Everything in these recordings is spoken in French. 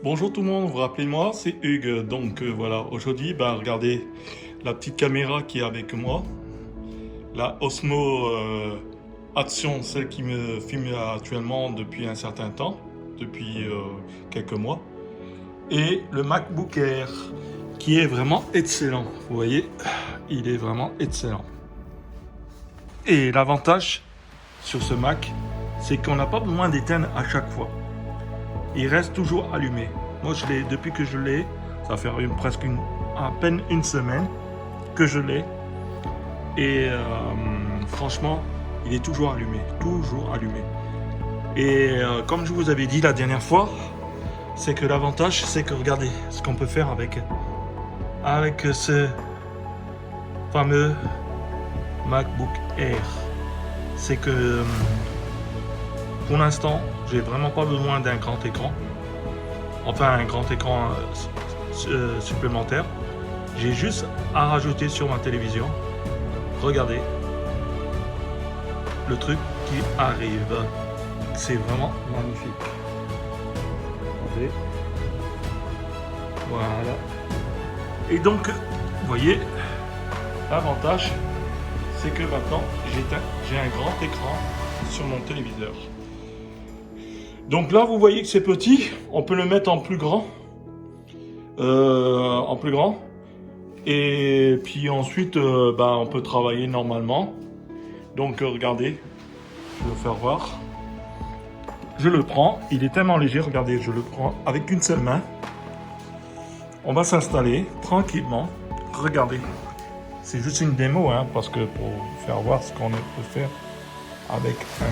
Bonjour tout le monde, vous vous rappelez de moi, c'est Hugues. Voilà, aujourd'hui, regardez la petite caméra qui est avec moi, la Osmo Action, celle qui me filme actuellement depuis un certain temps, depuis quelques mois, et le MacBook Air qui est vraiment excellent. Vous voyez, il est vraiment excellent. Et l'avantage sur ce Mac, c'est qu'on n'a pas besoin d'éteindre à chaque fois. Il reste toujours allumé. Moi, depuis que je l'ai, ça fait à peine une semaine que je l'ai. Et franchement, il est toujours allumé. Toujours allumé. Et comme je vous avais dit la dernière fois, c'est que l'avantage, c'est que regardez ce qu'on peut faire avec ce fameux MacBook Air. C'est que pour l'instant, j'ai vraiment pas besoin d'un grand écran. Enfin, un grand écran supplémentaire. J'ai juste à rajouter sur ma télévision. Regardez le truc qui arrive. C'est vraiment magnifique. Regardez. Voilà. Et donc, vous voyez, l'avantage, c'est que maintenant, j'ai un grand écran sur mon téléviseur. Donc là, vous voyez que c'est petit. On peut le mettre en plus grand. Et puis ensuite, on peut travailler normalement. Donc regardez, je vais vous faire voir. Je le prends. Il est tellement léger. Regardez, je le prends avec une seule main. On va s'installer tranquillement. Regardez. C'est juste une démo, parce que pour vous faire voir ce qu'on peut faire avec un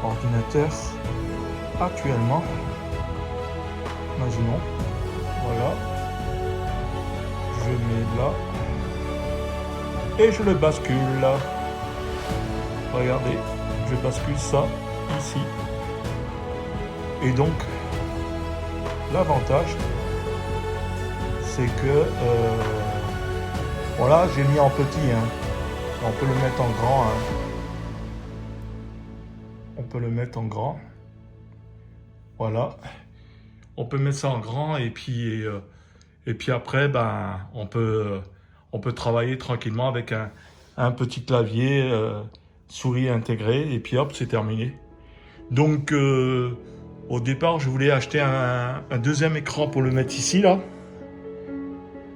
ordinateur actuellement. Imaginons, voilà, je mets là et je le bascule là. Regardez, je bascule ça ici. Et donc, l'avantage, c'est que voilà, j'ai mis en petit, on peut le mettre en grand. On peut le mettre en grand. Voilà. On peut mettre ça en grand et puis après, on peut travailler tranquillement avec un petit clavier, souris intégrée et puis hop, c'est terminé. Donc, au départ, je voulais acheter un deuxième écran pour le mettre ici, là.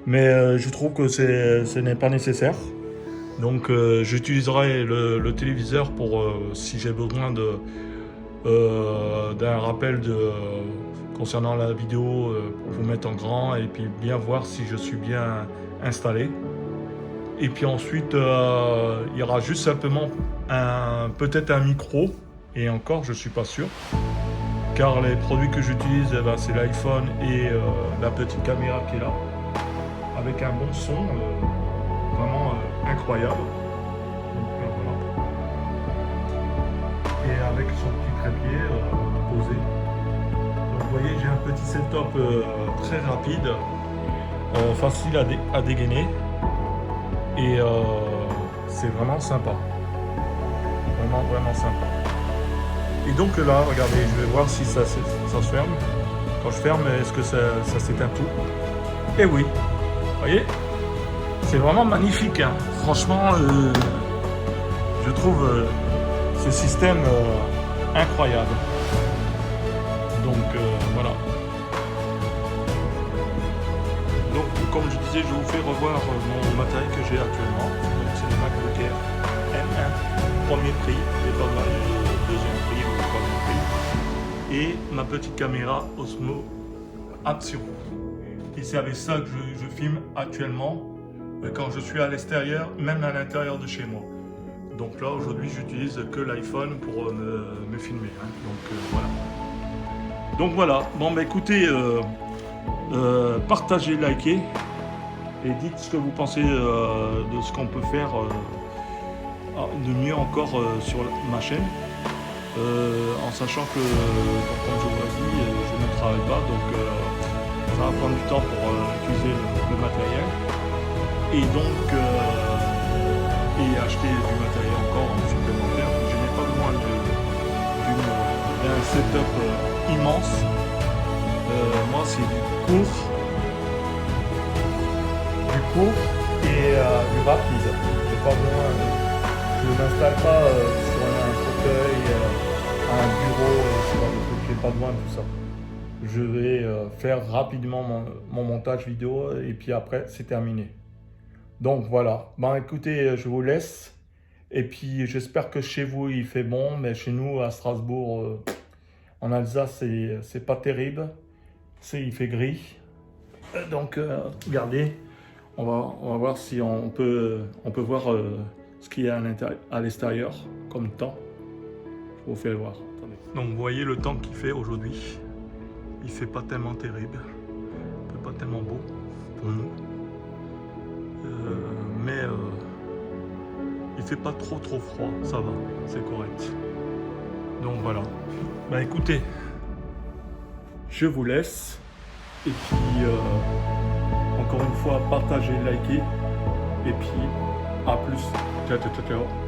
Mais je trouve que ce n'est pas nécessaire. Donc j'utiliserai le téléviseur pour si j'ai besoin d'un rappel concernant la vidéo pour vous mettre en grand et puis bien voir si je suis bien installé. Et puis ensuite il y aura juste simplement peut-être un micro et encore je suis pas sûr car les produits que j'utilise c'est l'iPhone et la petite caméra qui est là avec un bon son vraiment incroyable. Donc, voilà. Et avec son petit trépied posé. Donc vous voyez, j'ai un petit setup très rapide, facile à dégainer. Et c'est vraiment sympa. Vraiment, vraiment sympa. Et donc là, regardez, je vais voir si ça se ferme. Quand je ferme, est-ce que ça s'éteint tout? Et oui, vous voyez, c'est vraiment magnifique. Franchement, je trouve ce système incroyable. Donc voilà. Donc comme je disais, je vous fais revoir mon matériel que j'ai actuellement. Donc c'est le MacBook Air M1, premier prix, et pas mal deuxième prix ou troisième prix. Et ma petite caméra Osmo Action. Et c'est avec ça que je filme actuellement quand je suis à l'extérieur, même à l'intérieur de chez moi. Donc là, aujourd'hui, j'utilise que l'iPhone pour me filmer. Donc voilà. Bon, écoutez, partagez, likez et dites ce que vous pensez de ce qu'on peut faire de mieux encore sur ma chaîne. En sachant que, comme je vous l'ai dit, je ne travaille pas, donc ça va prendre du temps pour utiliser le matériel. Et donc, acheter du matériel encore en supplémentaire. Je n'ai pas besoin d'un un setup immense. Moi, c'est du court et du rapide. J'ai pas besoin, je ne m'installe pas sur un fauteuil, un bureau, ce genre de truc. J'ai pas besoin de tout ça. Je vais faire rapidement mon montage vidéo et puis après, c'est terminé. Donc voilà. Ben écoutez, je vous laisse. Et puis j'espère que chez vous il fait bon, mais chez nous à Strasbourg, en Alsace, c'est pas terrible. Il fait gris. Donc regardez, on va voir si on peut voir ce qu'il y a à l'extérieur comme temps. Je vous fais voir. Attendez. Donc vous voyez le temps qu'il fait aujourd'hui. Il fait pas tellement terrible, il fait pas tellement beau pour nous. Mais il fait pas trop froid, ça va, c'est correct. Donc voilà. Bah écoutez, je vous laisse. Et puis encore une fois, partagez, likez. Et puis à plus. Ciao ciao ciao ciao.